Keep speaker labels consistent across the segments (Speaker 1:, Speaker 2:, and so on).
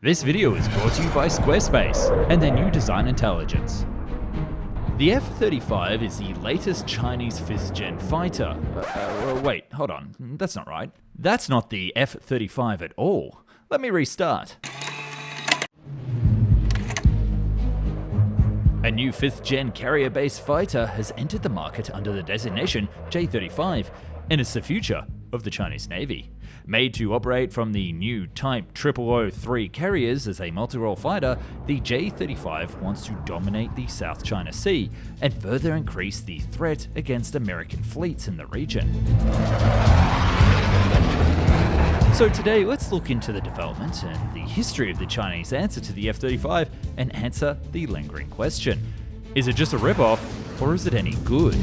Speaker 1: This video is brought to you by Squarespace and their new design intelligence. The F-35 is the latest Chinese 5th gen fighter. Wait, hold on, that's not right. That's not the F-35 at all. Let me restart. A new 5th gen carrier-based fighter has entered the market under the designation J-35, and it's the future of the Chinese Navy. Made to operate from the new Type 0003 carriers as a multi-role fighter, the J-35 wants to dominate the South China Sea and further increase the threat against American fleets in the region. So today, let's look into the development and the history of the Chinese answer to the F-35 and answer the lingering question. Is it just a rip-off, or is it any good?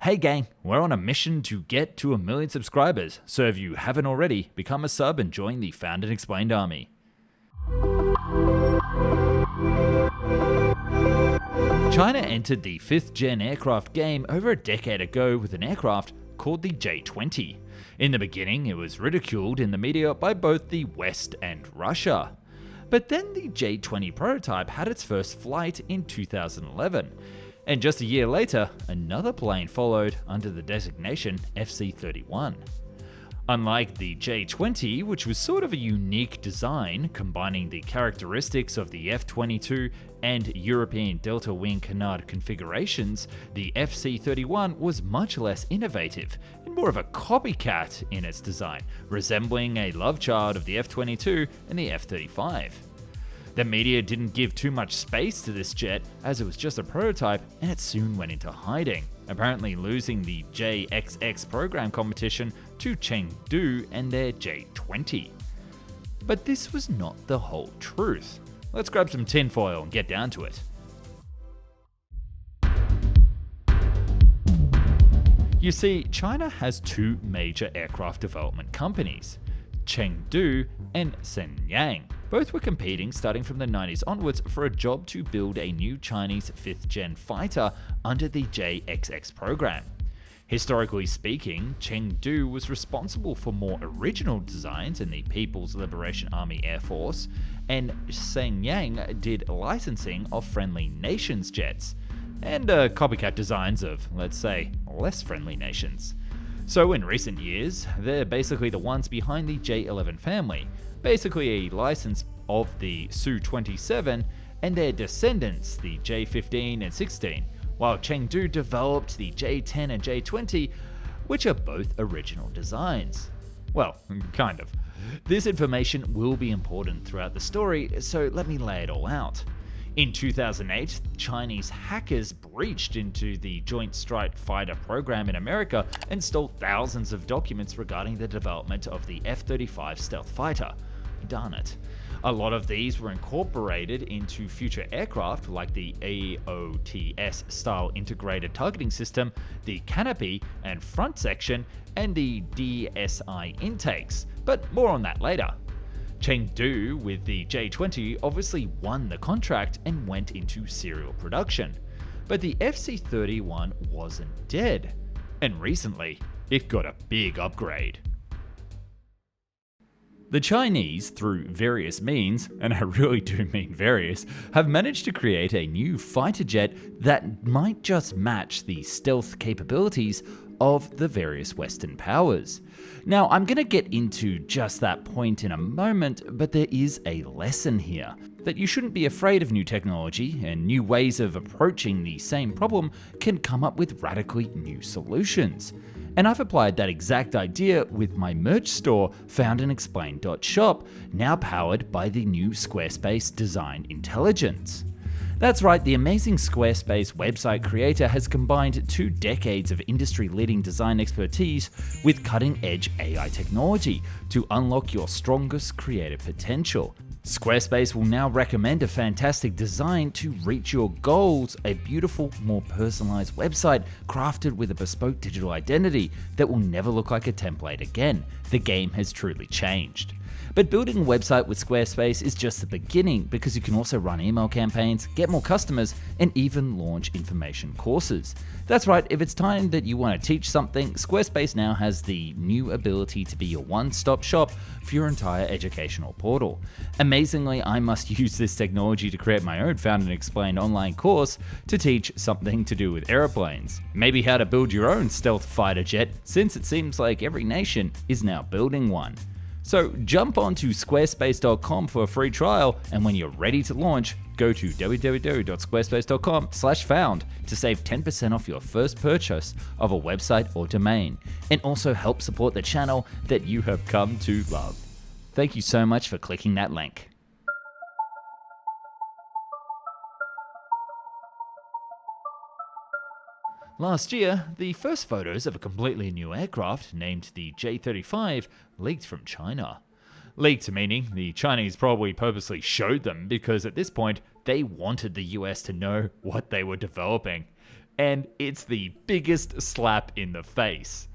Speaker 1: Hey gang, we're on a mission to get to 1 million subscribers, so if you haven't already, become a sub and join the Found and Explained army. China entered the 5th gen aircraft game over a decade ago with an aircraft called the J-20. In the beginning, it was ridiculed in the media by both the West and Russia. But then the J-20 prototype had its first flight in 2011. And just a year later, another plane followed under the designation FC-31. Unlike the J-20, which was sort of a unique design, combining the characteristics of the F-22 and European Delta Wing Canard configurations, the FC-31 was much less innovative and more of a copycat in its design, resembling a love child of the F-22 and the F-35. The media didn't give too much space to this jet as it was just a prototype and it soon went into hiding, apparently losing the JXX program competition to Chengdu and their J-20. But this was not the whole truth. Let's grab some tinfoil and get down to it. You see, China has two major aircraft development companies, Chengdu and Shenyang. Both were competing starting from the 90s onwards for a job to build a new Chinese 5th gen fighter under the JXX program. Historically speaking, Chengdu was responsible for more original designs in the People's Liberation Army Air Force, and Shenyang did licensing of friendly nations jets, and copycat designs of, let's say, less friendly nations. So in recent years, they're basically the ones behind the J-11 family, basically a license of the Su-27 and their descendants, the J-15 and 16, while Chengdu developed the J-10 and J-20, which are both original designs. Well, kind of. This information will be important throughout the story, so let me lay it all out. In 2008, Chinese hackers breached into the Joint Strike Fighter program in America and stole thousands of documents regarding the development of the F-35 stealth fighter. Darn it. A lot of these were incorporated into future aircraft like the AOTS style integrated targeting system, the canopy and front section, and the DSI intakes, but more on that later. Chengdu with the J-20 obviously won the contract and went into serial production. But the FC-31 wasn't dead, and recently it got a big upgrade. The Chinese, through various means, and I really do mean various, have managed to create a new fighter jet that might just match the stealth capabilities of the various Western powers. Now, I'm going to get into just that point in a moment, but there is a lesson here. That you shouldn't be afraid of new technology, and new ways of approaching the same problem can come up with radically new solutions. And I've applied that exact idea with my merch store, foundandexplained.shop, now powered by the new Squarespace Design Intelligence. That's right, the amazing Squarespace website creator has combined 2 decades of industry-leading design expertise with cutting-edge AI technology to unlock your strongest creative potential. Squarespace will now recommend a fantastic design to reach your goals, a beautiful, more personalized website crafted with a bespoke digital identity that will never look like a template again. The game has truly changed. But building a website with Squarespace is just the beginning, because you can also run email campaigns, get more customers, and even launch information courses. That's right, if it's time that you want to teach something, Squarespace now has the new ability to be your one-stop shop for your entire educational portal. Amazingly, I must use this technology to create my own Found and Explained online course to teach something to do with airplanes. Maybe how to build your own stealth fighter jet, since it seems like every nation is now building one. So jump onto squarespace.com for a free trial, and when you're ready to launch, go to www.squarespace.com/found to save 10% off your first purchase of a website or domain, and also help support the channel that you have come to love. Thank you so much for clicking that link. Last year, the first photos of a completely new aircraft named the J-35 leaked from China. Leaked meaning the Chinese probably purposely showed them, because at this point they wanted the US to know what they were developing. And it's the biggest slap in the face.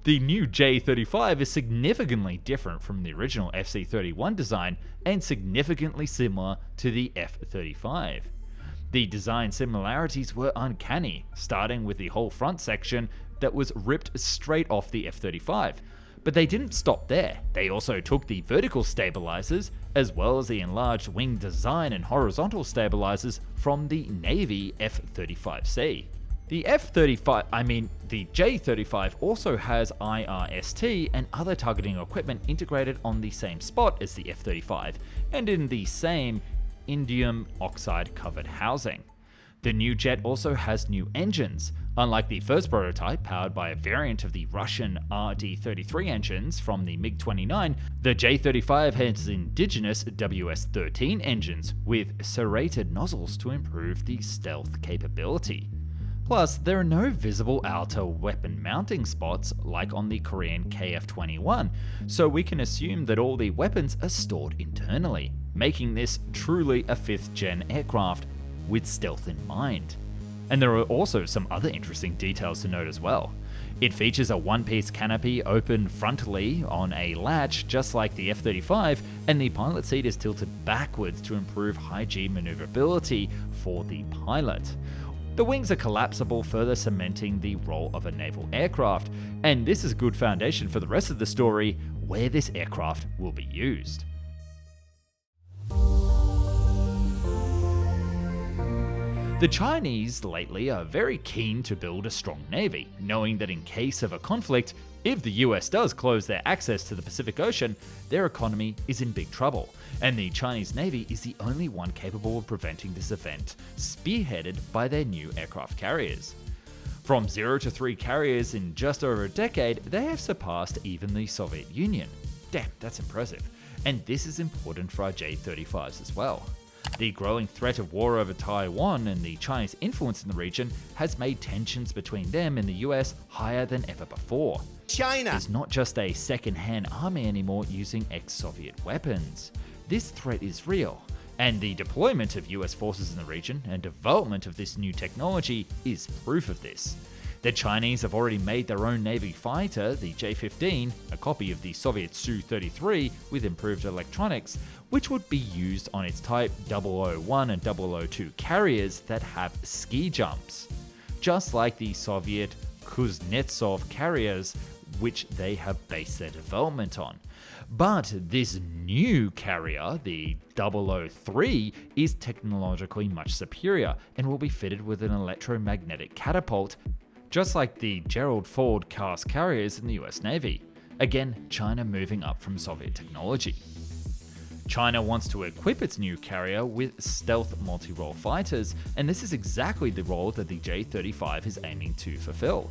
Speaker 1: The new J-35 is significantly different from the original FC-31 design and significantly similar to the F-35. The design similarities were uncanny, starting with the whole front section that was ripped straight off the F-35. But they didn't stop there. They also took the vertical stabilizers, as well as the enlarged wing design and horizontal stabilizers from the Navy F-35C. The J-35 also has IRST and other targeting equipment integrated on the same spot as the F-35, and in the same indium oxide covered housing. The new jet also has new engines. Unlike the first prototype, powered by a variant of the Russian RD-33 engines from the MiG-29, the J-35 has indigenous WS-13 engines with serrated nozzles to improve the stealth capability. Plus, there are no visible outer weapon mounting spots like on the Korean KF-21, so we can assume that all the weapons are stored internally, making this truly a 5th gen aircraft with stealth in mind. And there are also some other interesting details to note as well. It features a one-piece canopy open frontally on a latch just like the F-35, and the pilot seat is tilted backwards to improve high-G maneuverability for the pilot. The wings are collapsible, further cementing the role of a naval aircraft, and this is a good foundation for the rest of the story, where this aircraft will be used. The Chinese lately are very keen to build a strong navy, knowing that in case of a conflict, if the US does close their access to the Pacific Ocean, their economy is in big trouble, and the Chinese Navy is the only one capable of preventing this event, spearheaded by their new aircraft carriers. From 0 to 3 carriers in just over a decade, they have surpassed even the Soviet Union. Damn, that's impressive. And this is important for our J-35s as well. The growing threat of war over Taiwan and the Chinese influence in the region has made tensions between them and the US higher than ever before. China is not just a second-hand army anymore using ex-Soviet weapons. This threat is real, and the deployment of US forces in the region and development of this new technology is proof of this. The Chinese have already made their own Navy fighter, the J-15, a copy of the Soviet Su-33 with improved electronics, which would be used on its Type 001 and 002 carriers that have ski jumps, just like the Soviet Kuznetsov carriers, which they have based their development on. But this new carrier, the 003, is technologically much superior and will be fitted with an electromagnetic catapult, just like the Gerald Ford class carriers in the US Navy. Again, China moving up from Soviet technology. China wants to equip its new carrier with stealth multi-role fighters, and this is exactly the role that the J-35 is aiming to fulfill.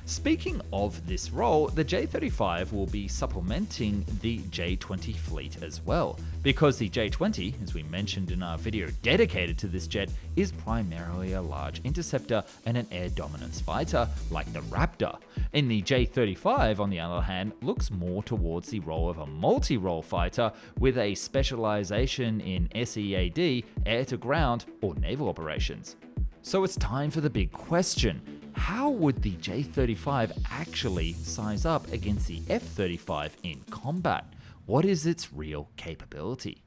Speaker 1: Speaking of this role, the J-35 will be supplementing the J-20 fleet as well, because the J-20, as we mentioned in our video dedicated to this jet, is primarily a large interceptor and an air dominance fighter like the Raptor. And the J-35, on the other hand, looks more towards the role of a multi-role fighter with a specialization in SEAD, air-to-ground, or naval operations. So it's time for the big question. How would the J-35 actually size up against the F-35 in combat? what is its real capability?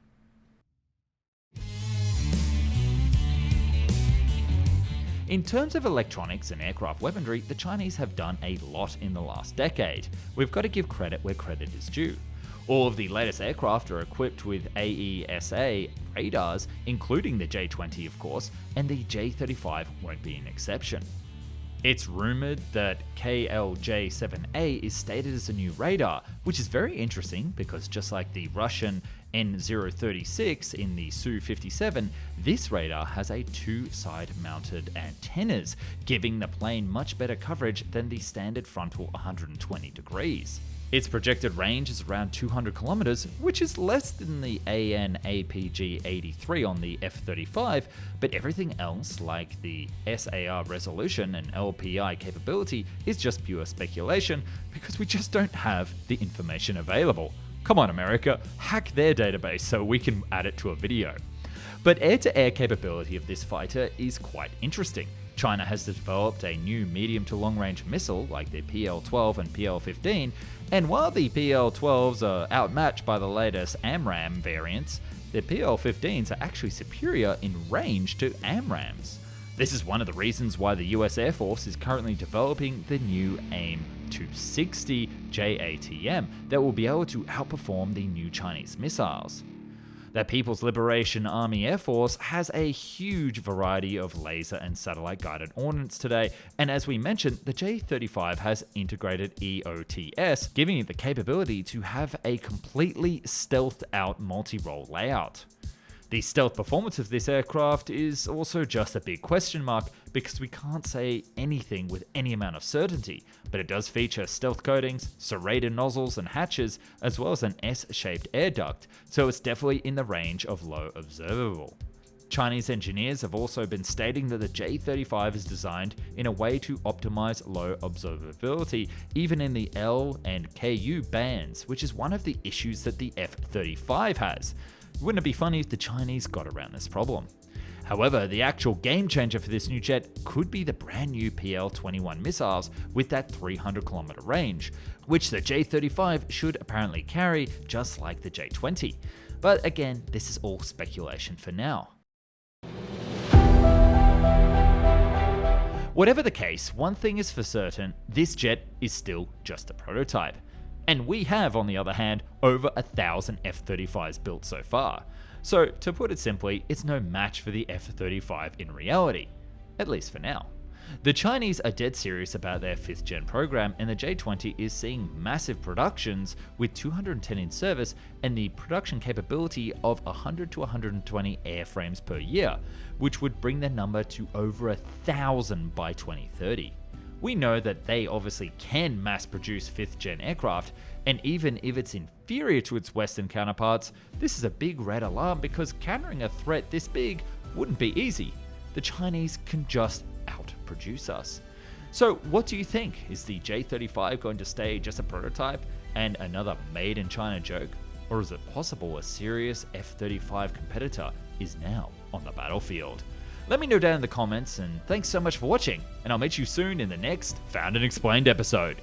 Speaker 1: In terms of electronics and aircraft weaponry, the Chinese have done a lot in the last decade. We've got to give credit where credit is due. All of the latest aircraft are equipped with AESA radars, including the J-20 of course, and the J-35 won't be an exception. It's rumored that KLJ-7A is stated as a new radar, which is very interesting because just like the Russian N036 in the Su-57, this radar has a two-side mounted antennas, giving the plane much better coverage than the standard frontal 120 degrees. Its projected range is around 200 kilometers, which is less than the AN/APG-83 on the F-35, but everything else, like the SAR resolution and LPI capability, is just pure speculation because we just don't have the information available. Come on, America, hack their database so we can add it to a video. But air-to-air capability of this fighter is quite interesting. China has developed a new medium to long-range missile like the PL-12 and PL-15, and while the PL-12s are outmatched by the latest AMRAAM variants, the PL-15s are actually superior in range to AMRAAMs. This is one of the reasons why the US Air Force is currently developing the new AIM-260 JATM that will be able to outperform the new Chinese missiles. The People's Liberation Army Air Force has a huge variety of laser and satellite guided ordnance today, and as we mentioned, the J-35 has integrated EOTS, giving it the capability to have a completely stealthed out multi-role layout. The stealth performance of this aircraft is also just a big question mark because we can't say anything with any amount of certainty, but it does feature stealth coatings, serrated nozzles and hatches, as well as an S-shaped air duct, so it's definitely in the range of low observable. Chinese engineers have also been stating that the J-35 is designed in a way to optimize low observability, even in the L and Ku bands, which is one of the issues that the F-35 has. Wouldn't it be funny if the Chinese got around this problem? However, the actual game changer for this new jet could be the brand new PL-21 missiles with that 300 kilometer range, which the J-35 should apparently carry just like the J-20. But again, this is all speculation for now. Whatever the case, one thing is for certain, this jet is still just a prototype. And we have, on the other hand, over 1,000 F-35s built so far. So, to put it simply, it's no match for the F-35 in reality. At least for now. The Chinese are dead serious about their 5th gen program, and the J-20 is seeing massive productions with 210 in service and the production capability of 100 to 120 airframes per year, which would bring the number to over 1,000 by 2030. We know that they obviously can mass produce 5th gen aircraft, and even if it's inferior to its Western counterparts, this is a big red alarm because countering a threat this big wouldn't be easy. The Chinese can just outproduce us. So what do you think? Is the J-35 going to stay just a prototype and another made in China joke? Or is it possible a serious F-35 competitor is now on the battlefield? Let me know down in the comments, and thanks so much for watching, and I'll meet you soon in the next Found and Explained episode.